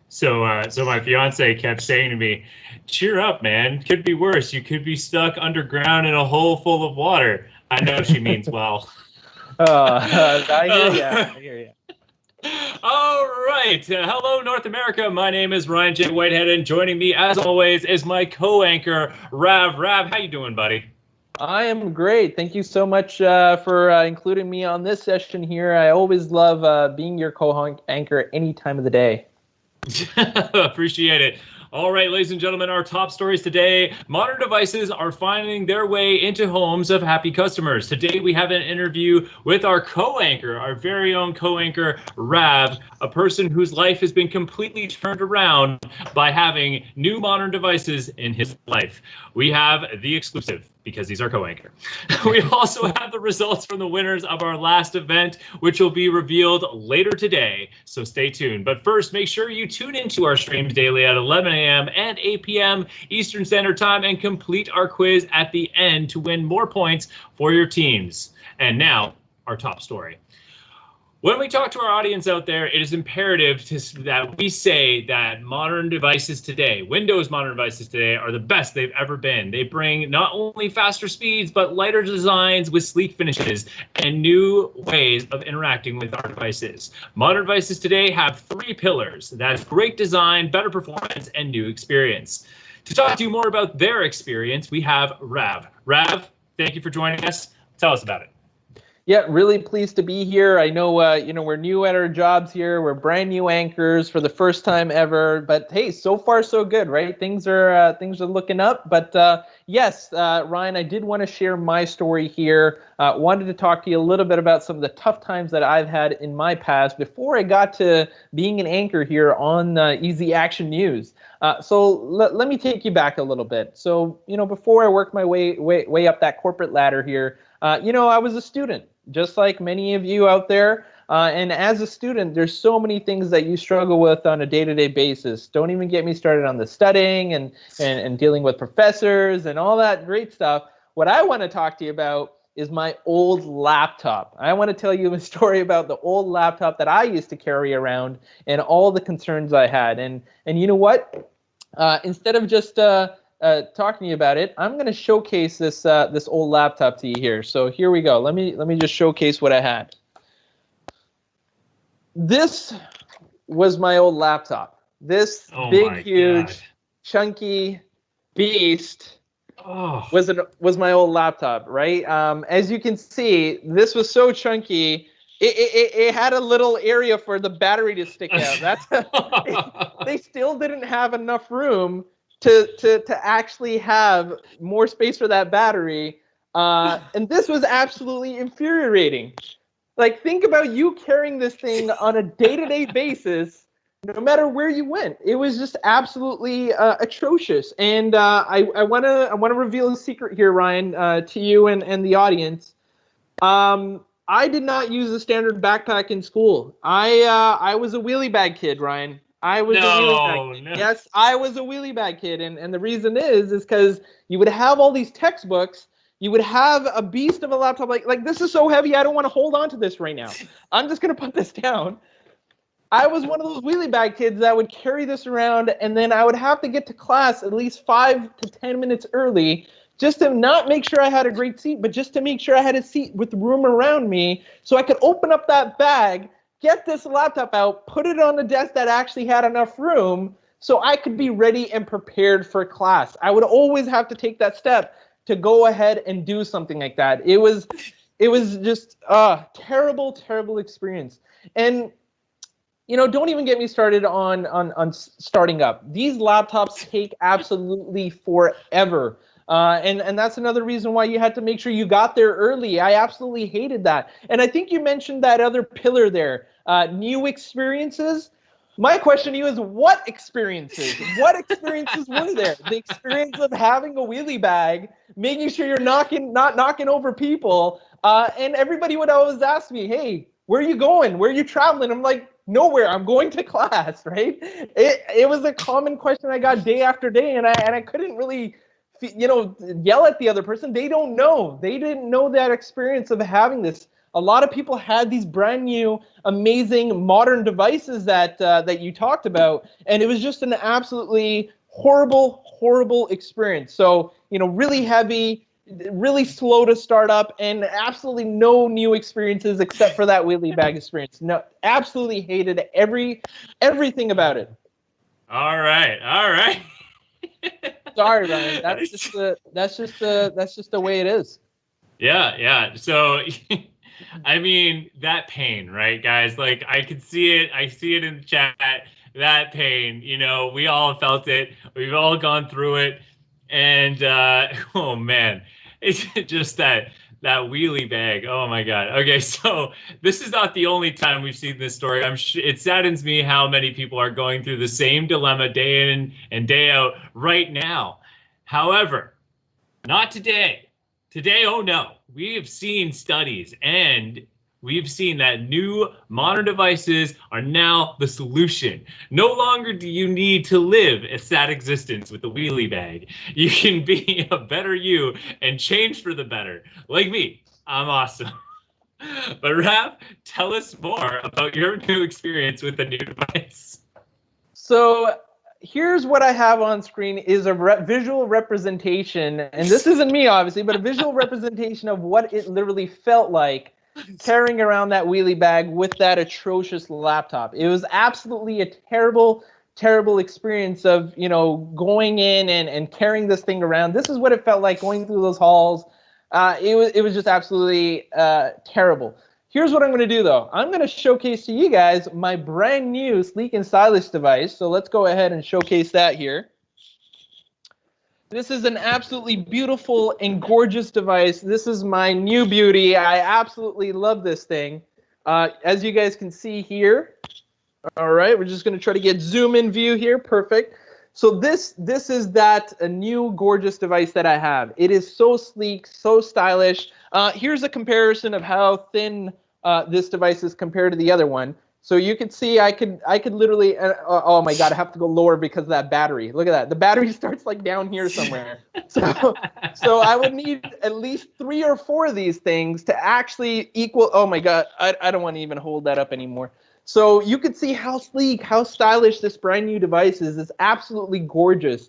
So my fiance kept saying to me, "Cheer up, man. Could be worse. You could be stuck underground in a hole full of water." I know she means well. I hear ya. Uh, I hear ya. all right. Hello, North America. My name is Ryan J. Whitehead, and joining me, as always, is my co-anchor, Rav. Rav, how you doing, buddy? I am great. Thank you so much for including me on this session here. I always love being your co-anchor any time of the day. Appreciate it. All right, ladies and gentlemen, our top stories today. Modern devices are finding their way into homes of happy customers. Today, we have an interview with our co-anchor, our very own co-anchor, Rav, a person whose life has been completely turned around by having new modern devices in his life. We have the exclusive, because he's our co-anchor. We also have the results from the winners of our last event, which will be revealed later today, so stay tuned. But first, make sure you tune into our streams daily at 11 a.m. and 8 p.m. Eastern Standard Time and complete our quiz at the end to win more points for your teams. And now, our top story. When we talk to our audience out there, it is imperative that we say that modern devices today, Windows modern devices today, are the best they've ever been. They bring not only faster speeds, but lighter designs with sleek finishes and new ways of interacting with our devices. Modern devices today have three pillars. That's great design, better performance, and new experience. To talk to you more about their experience, we have Rav. Rav, thank you for joining us. Tell us about it. Yeah, really pleased to be here. I know, we're new at our jobs here. We're brand new anchors for the first time ever. But hey, so far so good, right? Things are looking up. But yes, Ryan, I did want to share my story here. Wanted to talk to you a little bit about some of the tough times that I've had in my past before I got to being an anchor here on EZAction News. So let me take you back a little bit. So before I worked my way up that corporate ladder here, I was a student, just like many of you out there. And as a student, there's so many things that you struggle with on a day-to-day basis. Don't even get me started on the studying and dealing with professors and all that great stuff. What I want to talk to you about is my old laptop. I want to tell you a story about the old laptop that I used to carry around and all the concerns I had. And you know what? Instead of just talking to you about it, I'm going to showcase this old laptop to you here. So here we go. Let me just showcase what I had. This was my old laptop. This big, huge, chunky beast was my old laptop, right? As you can see, this was so chunky. It had a little area for the battery to stick out. They still didn't have enough room to actually have more space for that battery. And this was absolutely infuriating. Like, think about you carrying this thing on a day-to-day basis, no matter where you went. It was just absolutely atrocious. And I want to reveal a secret here, Ryan, to you and the audience. I did not use a standard backpack in school. I was a wheelie bag kid, Ryan. I was a wheelie bag kid. No. Yes, I was a wheelie bag kid. And the reason is because you would have all these textbooks. You would have a beast of a laptop. Like this is so heavy, I don't want to hold on to this right now. I'm just going to put this down. I was one of those wheelie bag kids that would carry this around, and then I would have to get to class at least 5 to 10 minutes early just to not make sure I had a great seat, but just to make sure I had a seat with room around me so I could open up that bag, get this laptop out, put it on the desk that actually had enough room so I could be ready and prepared for class. I would always have to take that step to go ahead and do something like that. It was just a terrible, terrible experience. And don't even get me started on starting up. These laptops take absolutely forever. And that's another reason why you had to make sure you got there early. I absolutely hated that. And I think you mentioned that other pillar there, new experiences. My question to you is, what experiences? What experiences were there? The experience of having a wheelie bag, making sure you're not knocking over people, and everybody would always ask me, "Hey, where are you going? Where are you traveling?" I'm like, "Nowhere. I'm going to class." Right? It was a common question I got day after day, and I couldn't really, yell at the other person. They don't know. They didn't know that experience of having this A lot of people had these brand new, amazing, modern devices that you talked about, and it was just an absolutely horrible experience. So, really heavy, really slow to start up, and absolutely no new experiences except for that wheelie bag experience. No, absolutely hated everything about it. All right. Sorry, Ryan. That's just the way it is. Yeah. So, I mean, that pain, right, guys? Like, I can see it. I see it in the chat. That pain, we all felt it. We've all gone through it. And, oh, man, it's just that wheelie bag. Oh, my God. Okay, so this is not the only time we've seen this story. It saddens me how many people are going through the same dilemma day in and day out right now. However, not today. Today, oh no, we have seen studies and we've seen that new modern devices are now the solution. No longer do you need to live a sad existence with the wheelie bag. You can be a better you and change for the better. Like me, I'm awesome. But Raph, tell us more about your new experience with the new device. So here's what I have on screen is a visual representation, and this isn't me obviously, but a visual representation of what it literally felt like carrying around that wheelie bag with that atrocious laptop. It was absolutely a terrible experience of, going in and carrying this thing around. This is what it felt like going through those halls. It was just absolutely terrible. Here's what I'm going to do, though. I'm going to showcase to you guys my brand new sleek and stylish device. So let's go ahead and showcase that here. This is an absolutely beautiful and gorgeous device. This is my new beauty. I absolutely love this thing. As you guys can see here. All right, we're just going to try to get zoom in view here. Perfect. So this is a new gorgeous device that I have. It is so sleek, so stylish. Here's a comparison of how thin this device is compared to the other one. So you can see I could literally, oh my God, I have to go lower because of that battery. Look at that. The battery starts like down here somewhere. So I would need at least 3 or 4 of these things to actually equal, oh my God, I don't want to even hold that up anymore. So you can see how sleek, how stylish this brand new device is. It's absolutely gorgeous.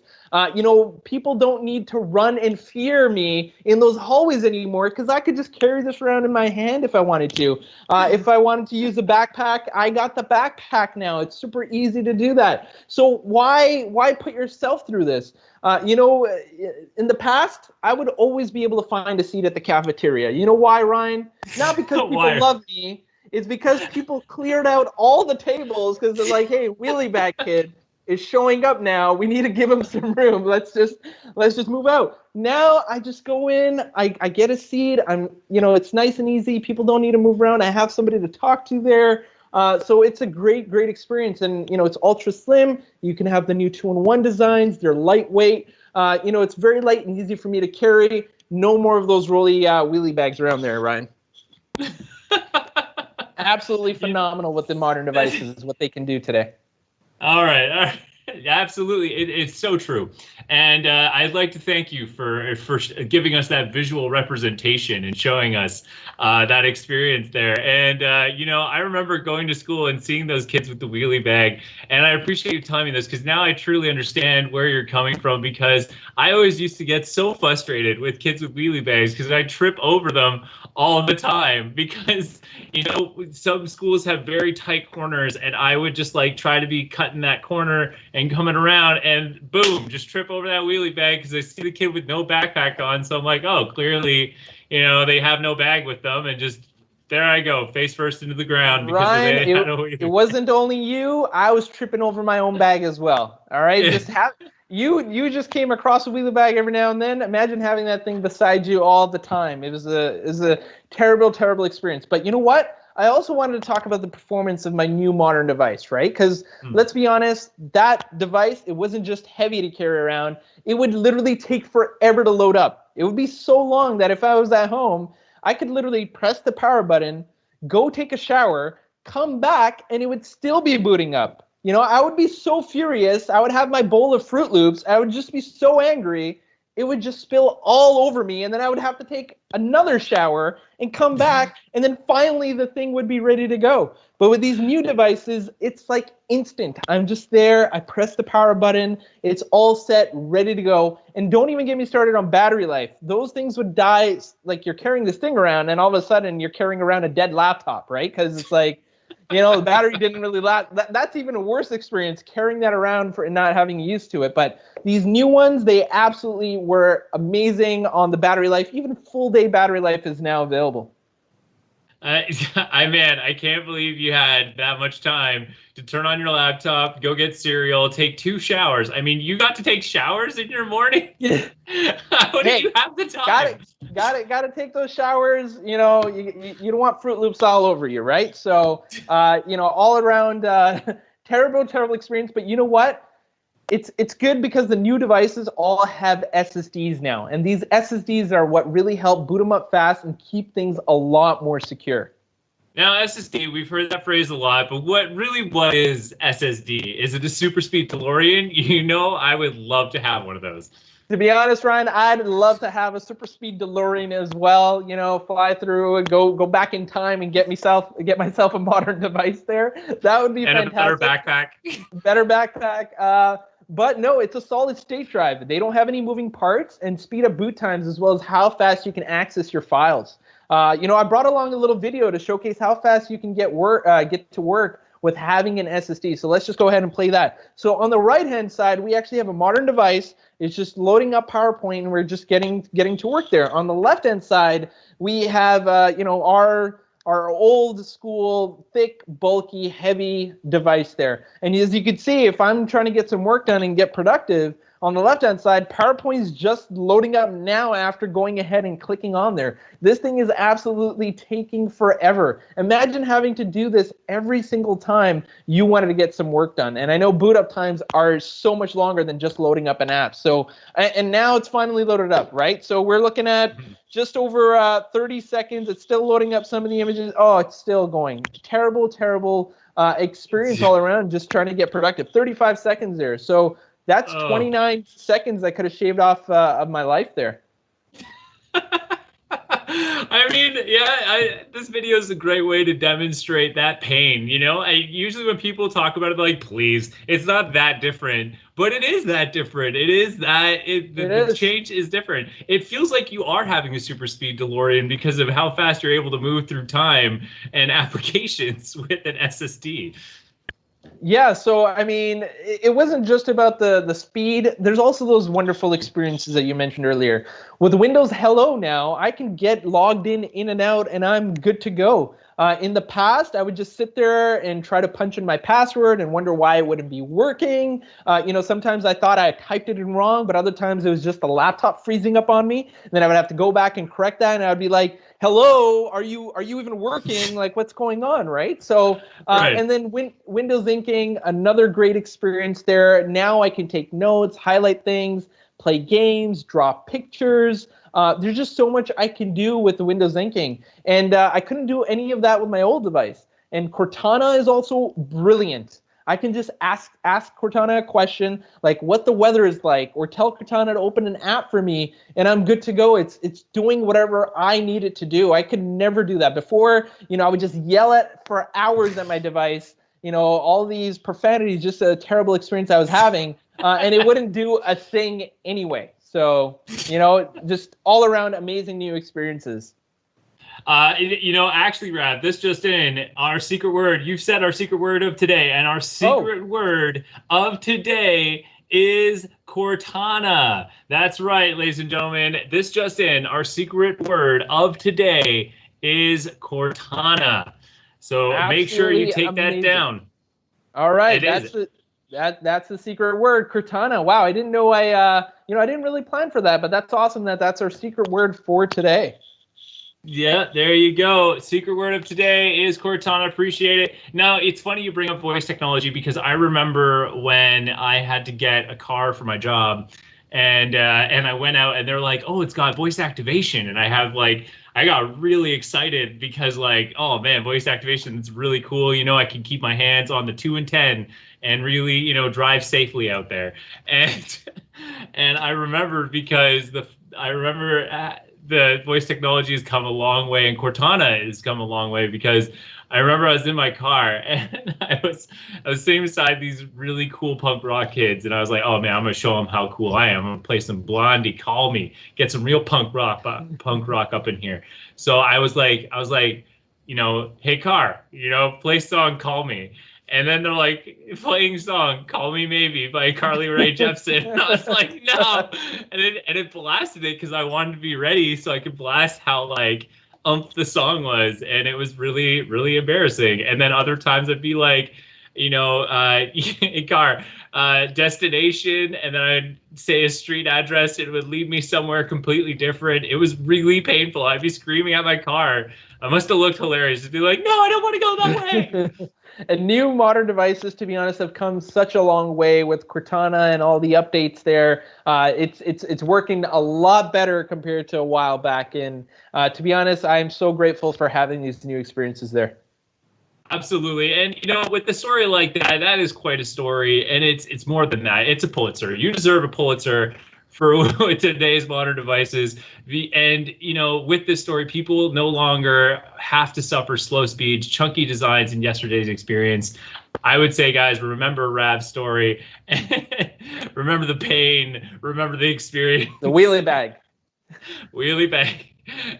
People don't need to run and fear me in those hallways anymore because I could just carry this around in my hand if I wanted to. If I wanted to use a backpack, I got the backpack now. It's super easy to do that. So why put yourself through this? In the past, I would always be able to find a seat at the cafeteria. You know why, Ryan? Not because people love me. It's because people cleared out all the tables because they're like, hey, wheelie bag kid is showing up now. We need to give him some room. Let's just move out. Now I just go in, I get a seat. It's nice and easy. People don't need to move around. I have somebody to talk to there. So it's a great experience. And, it's ultra slim. You can have the new 2-in-1 designs. They're lightweight. It's very light and easy for me to carry. No more of those rolly wheelie bags around there, Ryan. Absolutely phenomenal with the modern devices, what they can do today. All right. Absolutely. It's so true. And I'd like to thank you for giving us that visual representation and showing us that experience there. And, I remember going to school and seeing those kids with the wheelie bag. And I appreciate you telling me this because now I truly understand where you're coming from, because I always used to get so frustrated with kids with wheelie bags because I trip over them all the time because, some schools have very tight corners and I would just try to be cutting that corner and coming around and boom, just trip over that wheelie bag because I see the kid with no backpack on. So I'm like, oh, clearly, they have no bag with them, and just there I go, face first into the ground. Because Ryan, it wasn't only you. I was tripping over my own bag as well. All right, you just came across a wheelie bag every now and then. Imagine having that thing beside you all the time. It was a terrible experience. But you know what? I also wanted to talk about the performance of my new modern device, right? Because let's be honest, that device, it wasn't just heavy to carry around. It would literally take forever to load up. It would be so long that if I was at home, I could literally press the power button, go take a shower, come back, and it would still be booting up. I would be so furious. I would have my bowl of Fruit Loops. I would just be so angry. it would just spill all over me, and then I would have to take another shower and come back, and then finally the thing would be ready to go. But with these new devices, it's like instant. I'm just there, I press the power button, it's all set, ready to go. And don't even get me started on battery life. Those things would die, like you're carrying this thing around, and all of a sudden you're carrying around a dead laptop, right? Because it's like, the battery didn't really last. That's even a worse experience, carrying that around for not having used to it. But these new ones, they absolutely were amazing on the battery life. Even full day battery life is now available. I can't believe you had that much time to turn on your laptop, go get cereal, take 2 showers. I mean, you got to take showers in your morning? Yeah. How did you have the time? Got to take those showers. You don't want Fruit Loops all over you, right? So, all around terrible experience. But you know what? It's good because the new devices all have SSDs now, and these SSDs are what really help boot them up fast and keep things a lot more secure. Now, SSD, we've heard that phrase a lot, but what is SSD? Is it a super speed DeLorean? I would love to have one of those. To be honest, Ryan, I'd love to have a super speed DeLorean as well. Fly through and go back in time and get myself a modern device there. That would be fantastic. And a better backpack. Better backpack. But no, it's a solid state drive. They don't have any moving parts, and speed up boot times as well as how fast you can access your files. I brought along a little video to showcase how fast you can get to work with having an SSD. So let's just go ahead and play that. So on the right-hand side, we actually have a modern device. It's just loading up PowerPoint, and we're just getting to work there. On the left-hand side, we have our old school, thick, bulky, heavy device there. And as you can see, if I'm trying to get some work done and get productive, on the left-hand side, PowerPoint's just loading up now after going ahead and clicking on there. This thing is absolutely taking forever. Imagine having to do this every single time you wanted to get some work done. And I know boot up times are so much longer than just loading up an app. So, and now it's finally loaded up, right? So we're looking at just over 30 seconds. It's still loading up some of the images. Oh, it's still going. Terrible experience all around, just trying to get productive. 35 seconds there. So that's 29 seconds I could have shaved off of my life there. I mean, this video is a great way to demonstrate that pain. Usually when people talk about it, they're like, please, it's not that different. But it is that different. The change is different. It feels like you are having a super speed DeLorean because of how fast you're able to move through time and applications with an SSD. Yeah, so I mean, it wasn't just about the speed. There's also those wonderful experiences that you mentioned earlier. With Windows Hello now, I can get logged in and out, and I'm good to go. In the past, I would just sit there and try to punch in my password and wonder why it wouldn't be working. Sometimes I thought I typed it in wrong, but other times it was just the laptop freezing up on me. And then I would have to go back and correct that, and I would be like, hello, are you even working? Like, what's going on, right? So, right. And then Windows Inking, another great experience there. Now I can take notes, highlight things, play games, draw pictures. There's just so much I can do with the Windows Inking. And I couldn't do any of that with my old device. And Cortana is also brilliant. I can just ask Cortana a question like what the weather is like, or tell Cortana to open an app for me, and I'm good to go. It's doing whatever I need it to do. I could never do that before. I would just yell for hours at my device. All these profanities, just a terrible experience I was having, and it wouldn't do a thing anyway. So, just all around amazing new experiences. Actually, Rad, this just in, our secret word, you've said our secret word of today, and our secret word of today is Cortana. That's right, ladies and gentlemen. This just in, our secret word of today is Cortana. So make sure you take that down. All right, that's the secret word, Cortana. Wow, I didn't know I didn't really plan for that, but that's awesome that's our secret word for today. Yeah, there you go. Secret word of today is Cortana. Appreciate it. Now, it's funny you bring up voice technology because I remember when I had to get a car for my job, and I went out and they're like, oh, it's got voice activation, and I got really excited because oh man, voice activation is really cool. I can keep my hands on the 2 and 10 and really drive safely out there. And And I remember because the voice technology has come a long way, and Cortana has come a long way, because I remember I was in my car and I was sitting beside these really cool punk rock kids, and I was like, oh man, I'm gonna show them how cool I am. I'm gonna play some Blondie, Call Me, get some real punk rock up in here. So I was like, hey car, play song Call Me. And then they're like, playing song Call Me Maybe by Carly Rae Jepsen. And I was like, no. And it blasted it because I wanted to be ready so I could blast how the song was. And it was really, really embarrassing. And then other times I'd be like, car, destination, and then I'd say a street address. It would lead me somewhere completely different. It was really painful. I'd be screaming at my car. I must have looked hilarious to be like, no, I don't want to go that way. And new modern devices, to be honest, have come such a long way with Cortana and all the updates there. It's working a lot better compared to a while back. And to be honest, I'm so grateful for having these new experiences there. Absolutely. And, with a story like that, that is quite a story. And it's more than that. It's a Pulitzer. You deserve a Pulitzer for today's modern devices. And, with this story, people no longer have to suffer slow speeds, chunky designs in yesterday's experience. I would say, guys, remember Rav's story. Remember the pain. Remember the experience. The Wheelie Bag. Wheelie Bag.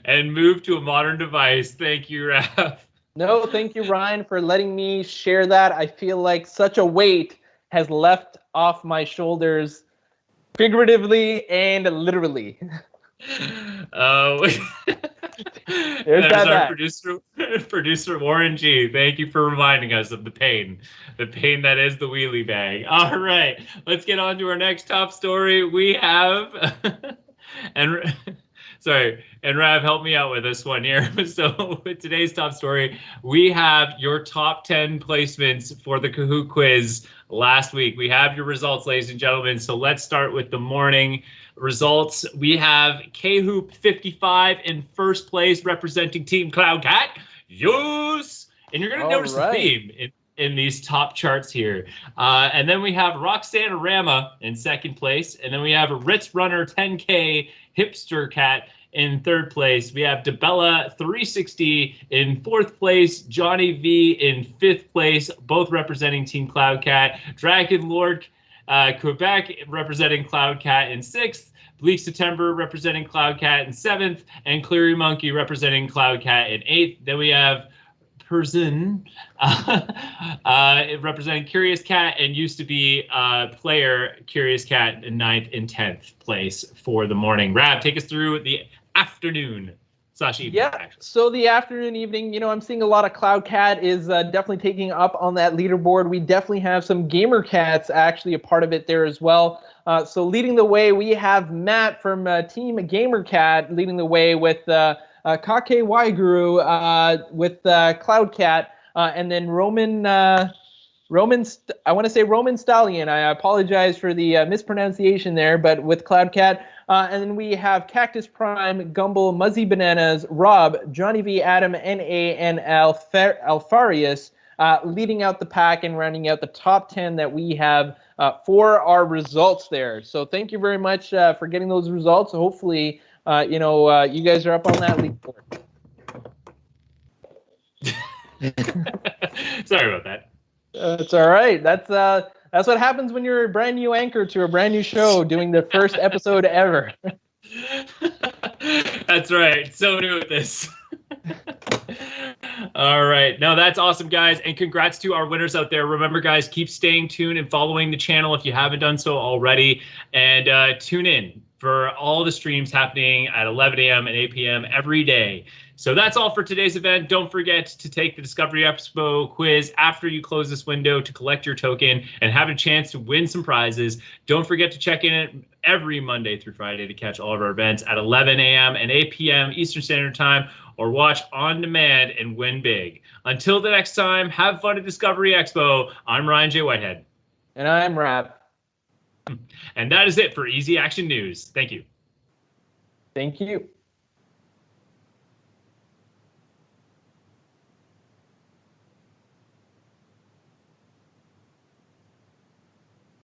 And move to a modern device. Thank you, Rav. No, thank you, Ryan, for letting me share that. I feel like such a weight has left off my shoulders, figuratively and literally. There's our producer Warren G. Thank you for reminding us of the pain that is the Wheelie Bag. All right, let's get on to our next top story. We have and Rav, help me out with this one here. So with today's top story, we have your top 10 placements for the Kahoot quiz last week. We have your results, ladies and gentlemen. So let's start with the morning results. We have K-Hoop 55 in first place, representing Team CloudCat. Yes! And you're going to notice the theme in these top charts here. And then we have Roxanne Rama in second place. And then we have Ritz Runner 10K Hipster Cat in third place. We have DeBella 360 in fourth place, Johnny V in fifth place, both representing Team CloudCat. Dragon Lord Quebec representing CloudCat in sixth, Bleak September representing CloudCat in seventh, and Cleary Monkey representing CloudCat in eighth. Then we have Person representing Curious Cat, and used to be player Curious Cat in ninth and 10th place for the morning. Rav, take us through the afternoon / evening. Yeah, actually. So the afternoon, evening, I'm seeing a lot of CloudCat is definitely taking up on that leaderboard. We definitely have some Gamer Cats actually a part of it there as well. So leading the way, we have Matt from Team Gamer Cat leading the way with Kake Waiguru with CloudCat, and then Roman, I want to say Roman Stallion. I apologize for the mispronunciation there, but with CloudCat. And then we have Cactus Prime, Gumble, Muzzy Bananas, Rob, Johnny V, Adam, N.A., and Alfarius leading out the pack and rounding out the top 10 that we have for our results there. So thank you very much for getting those results. Hopefully, you guys are up on that league board. Sorry about that. It's all right. That's what happens when you're a brand new anchor to a brand new show doing the first episode ever. That's right. So new at this. All right. No, that's awesome, guys. And congrats to our winners out there. Remember, guys, keep staying tuned and following the channel if you haven't done so already. And tune in for all the streams happening at 11 a.m. and 8 p.m. every day. So that's all for today's event. Don't forget to take the Discovery Expo quiz after you close this window to collect your token and have a chance to win some prizes. Don't forget to check in every Monday through Friday to catch all of our events at 11 a.m. and 8 p.m. Eastern Standard Time, or watch on demand and win big. Until the next time, have fun at Discovery Expo. I'm Ryan J. Whitehead. And I'm Rab. And that is it for EZAction News. Thank you. Thank you.